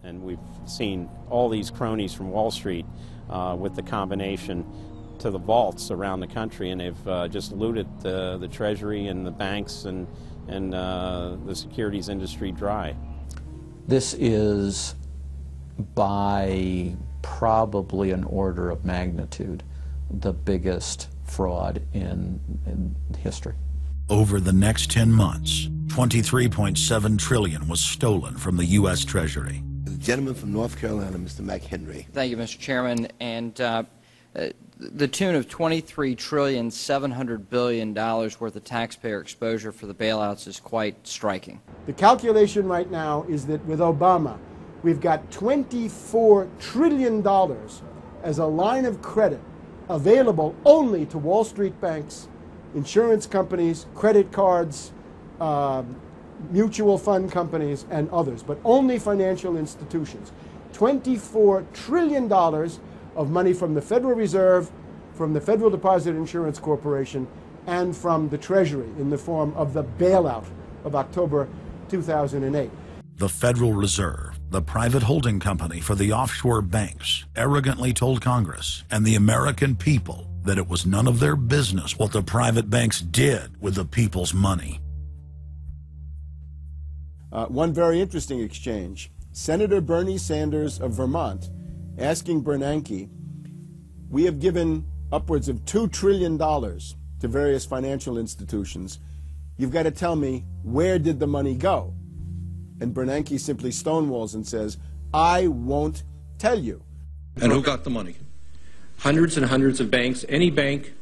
And we've seen all these cronies from Wall Street with the combination to the vaults around the country, and they've just looted the Treasury and the banks and the securities industry dry. This is by probably an order of magnitude the biggest fraud in history. Over the next 10 months, $23.7 trillion was stolen from the U.S. Treasury. The gentleman from North Carolina, Mr. McHenry. Thank you, Mr. Chairman. And the tune of $23.7 trillion worth of taxpayer exposure for the bailouts is quite striking. The calculation right now is that with Obama, we've got $24 trillion as a line of credit available only to Wall Street banks, insurance companies, credit cards, mutual fund companies, and others, but only financial institutions. $24 trillion of money from the Federal Reserve, from the Federal Deposit Insurance Corporation, and from the Treasury in the form of the bailout of October 2008. The Federal Reserve, the private holding company for the offshore banks, arrogantly told Congress and the American people that it was none of their business what the private banks did with the people's money. One very interesting exchange. Senator Bernie Sanders of Vermont asking Bernanke, we have given upwards of $2 trillion to various financial institutions. You've got to tell me, where did the money go? And Bernanke simply stonewalls and says, I won't tell you. And who got the money? Hundreds and hundreds of banks. Any bank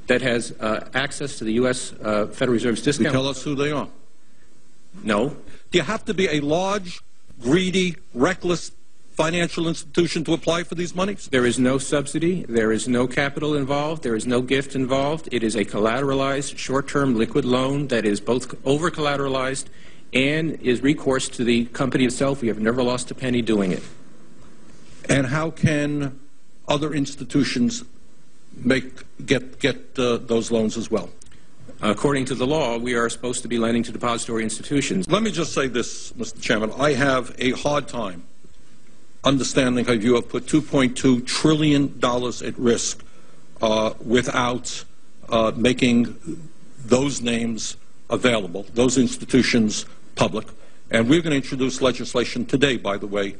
that has access to the U.S. Federal Reserve's discount. You tell us who they are. No. Do you have to be a large, greedy, reckless financial institution to apply for these monies? There is no subsidy. There is no capital involved. There is no gift involved. It is a collateralized, short-term liquid loan that is both over-collateralized and is recourse to the company itself. We have never lost a penny doing it. And how can other institutions get those loans as well? According to the law, we are supposed to be lending to depository institutions. Let me just say this, Mr. Chairman. I have a hard time understanding how you have put $2.2 trillion at risk without making those names available, those institutions public. And we're going to introduce legislation today, by the way,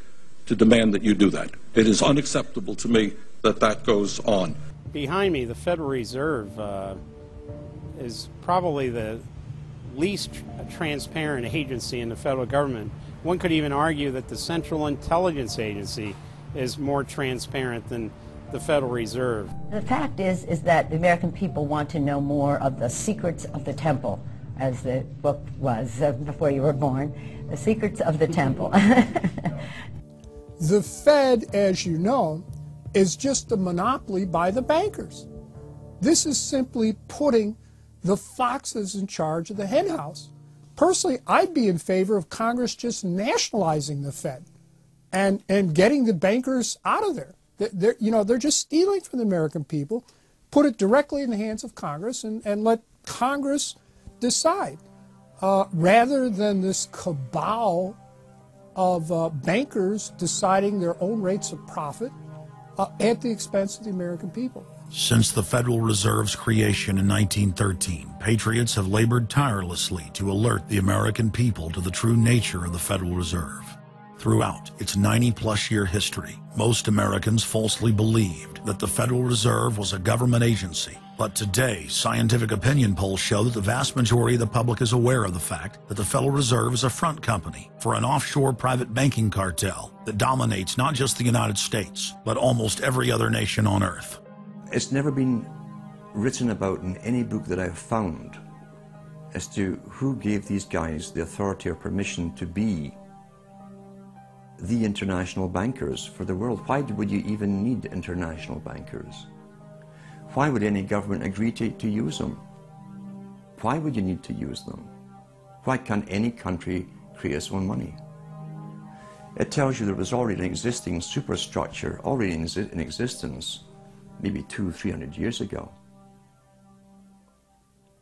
to demand that you do that. It is unacceptable to me that that goes on. Behind me, the Federal Reserve is probably the least transparent agency in the federal government. One could even argue that the Central Intelligence Agency is more transparent than the Federal Reserve. The fact is that the American people want to know more of the secrets of the temple, as the book was before you were born, The Secrets of the Temple. The Fed, as you know, is just a monopoly by the bankers. This is simply putting the foxes in charge of the henhouse. Personally, I'd be in favor of Congress just nationalizing the Fed and getting the bankers out of there. They're just stealing from the American people. Put it directly in the hands of Congress and let Congress decide, rather than this cabal of bankers deciding their own rates of profit at the expense of the American people. Since the Federal Reserve's creation in 1913, patriots have labored tirelessly to alert the American people to the true nature of the Federal Reserve. Throughout its 90-plus year history, most Americans falsely believed that the Federal Reserve was a government agency. But today, scientific opinion polls show that the vast majority of the public is aware of the fact that the Federal Reserve is a front company for an offshore private banking cartel that dominates not just the United States, but almost every other nation on Earth. It's never been written about in any book that I've found as to who gave these guys the authority or permission to be the international bankers for the world. Why would you even need international bankers? Why would any government agree to use them? Why would you need to use them? Why can't any country create its own money? It tells you there was already an existing superstructure, already in existence, maybe 200-300 years ago,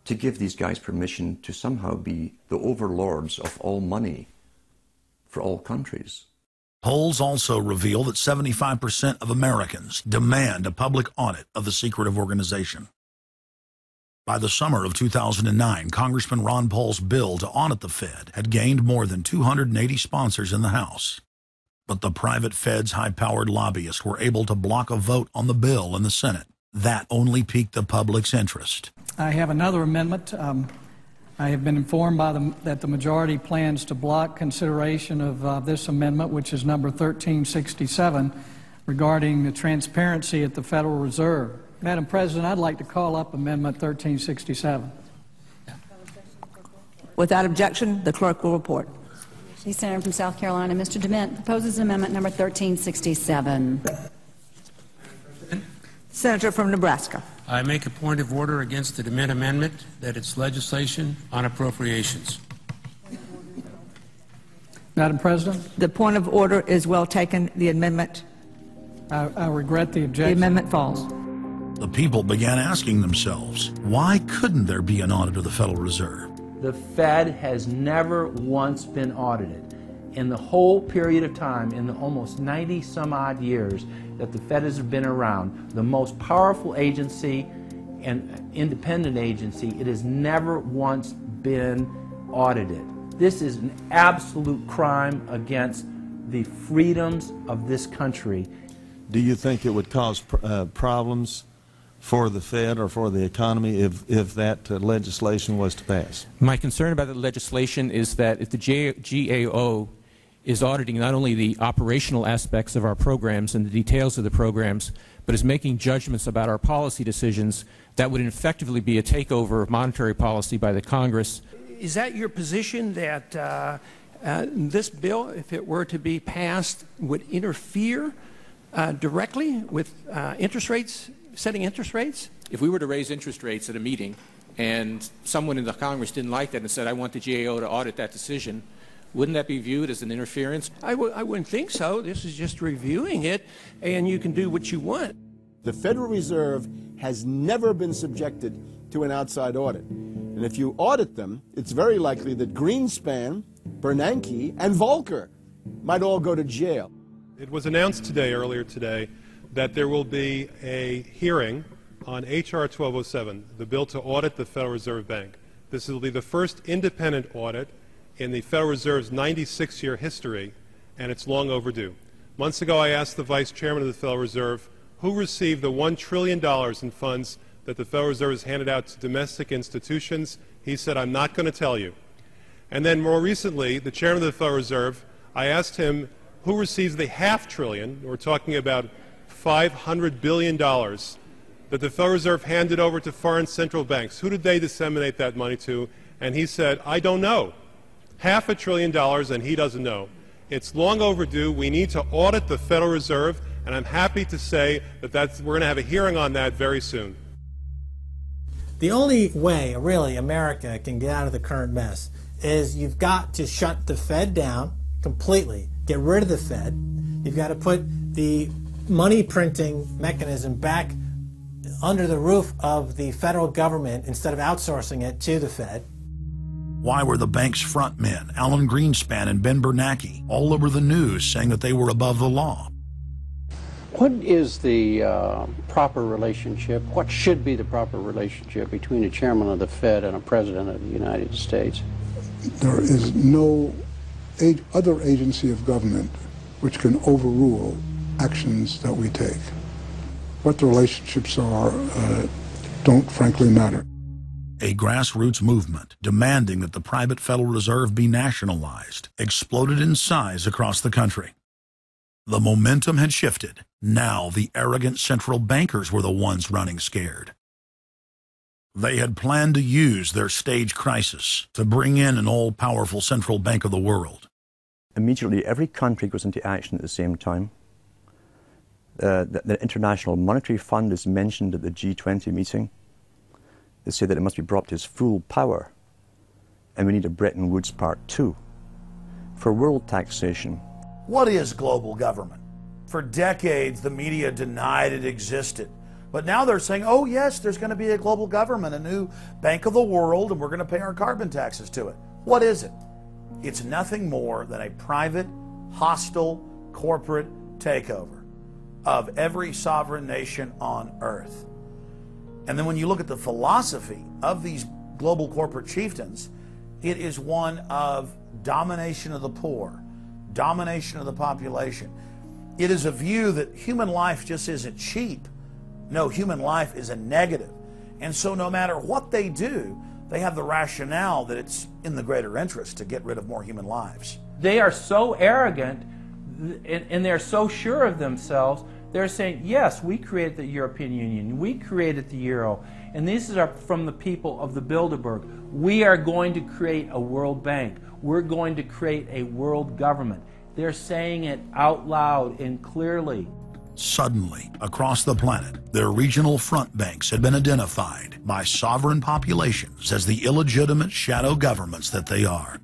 to give these guys permission to somehow be the overlords of all money for all countries. Polls also reveal that 75% of Americans demand a public audit of the secretive organization. By the summer of 2009, Congressman Ron Paul's bill to audit the Fed had gained more than 280 sponsors in the House. But the private Fed's high-powered lobbyists were able to block a vote on the bill in the Senate. That only piqued the public's interest. I have another amendment. I have been informed that the majority plans to block consideration of this amendment, which is number 1367, regarding the transparency at the Federal Reserve. Madam President, I'd like to call up Amendment 1367. Without objection, the clerk will report. The Senator from South Carolina, Mr. DeMint, proposes amendment number 1367. Senator from Nebraska. I make a point of order against the DeMint amendment that it's legislation on appropriations. Madam President? The point of order is well taken. The amendment. I regret the objection. The amendment falls. The people began asking themselves, why couldn't there be an audit of the Federal Reserve? The Fed has never once been audited. In the whole period of time, in the almost 90-some-odd years that the Fed has been around, the most powerful agency and independent agency, it has never once been audited. This is an absolute crime against the freedoms of this country. Do you think it would cause problems for the Fed or for the economy if that legislation was to pass? My concern about the legislation is that if the GAO is auditing not only the operational aspects of our programs and the details of the programs, but is making judgments about our policy decisions, that would effectively be a takeover of monetary policy by the Congress. Is that your position, that this bill, if it were to be passed, would interfere directly with interest rates, setting interest rates? If we were to raise interest rates at a meeting and someone in the Congress didn't like that and said, I want the GAO to audit that decision, wouldn't that be viewed as an interference? I wouldn't think so. This is just reviewing it, and you can do what you want. The Federal Reserve has never been subjected to an outside audit. And if you audit them, it's very likely that Greenspan, Bernanke, and Volcker might all go to jail. It was announced earlier today, that there will be a hearing on H.R. 1207, the bill to audit the Federal Reserve Bank. This will be the first independent audit in the Federal Reserve's 96-year history, and it's long overdue. Months ago, I asked the Vice Chairman of the Federal Reserve who received the $1 trillion in funds that the Federal Reserve has handed out to domestic institutions. He said, I'm not going to tell you. And then more recently, the Chairman of the Federal Reserve, I asked him who receives the $500 billion, we're talking about $500 billion, that the Federal Reserve handed over to foreign central banks. Who did they disseminate that money to? And he said, I don't know. $500 billion, and he doesn't know. It's long overdue. We need to audit the Federal Reserve, and I'm happy to say that we're going to have a hearing on that very soon. The only way, really, America can get out of the current mess is you've got to shut the Fed down completely, get rid of the Fed. You've got to put the money printing mechanism back under the roof of the federal government instead of outsourcing it to the Fed. Why were the bank's front men, Alan Greenspan and Ben Bernanke, all over the news saying that they were above the law? What is the proper relationship, what should be the proper relationship between a chairman of the Fed and a president of the United States? There is no other agency of government which can overrule actions that we take. What the relationships are don't frankly matter. A grassroots movement demanding that the private Federal Reserve be nationalized exploded in size across the country. The momentum had shifted. Now the arrogant central bankers were the ones running scared. They had planned to use their stage crisis to bring in an all-powerful central bank of the world. Immediately, every country goes into action at the same time. The International Monetary Fund is mentioned at the G20 meeting. They say that it must be brought to its full power, and we need a Bretton Woods Part 2 for world taxation. What is global government? For decades, the media denied it existed. But now they're saying, oh yes, there's going to be a global government, a new bank of the world, and we're going to pay our carbon taxes to it. What is it? It's nothing more than a private, hostile, corporate takeover of every sovereign nation on earth. And then when you look at the philosophy of these global corporate chieftains, it is one of domination of the poor, domination of the population. It is a view that human life just isn't cheap. No, human life is a negative. And so no matter what they do, they have the rationale that it's in the greater interest to get rid of more human lives. They are so arrogant and they're so sure of themselves, they're saying, yes, we created the European Union, we created the Euro, and these are from the people of the Bilderberg. We are going to create a world bank. We're going to create a world government. They're saying it out loud and clearly. Suddenly, across the planet, their regional front banks had been identified by sovereign populations as the illegitimate shadow governments that they are.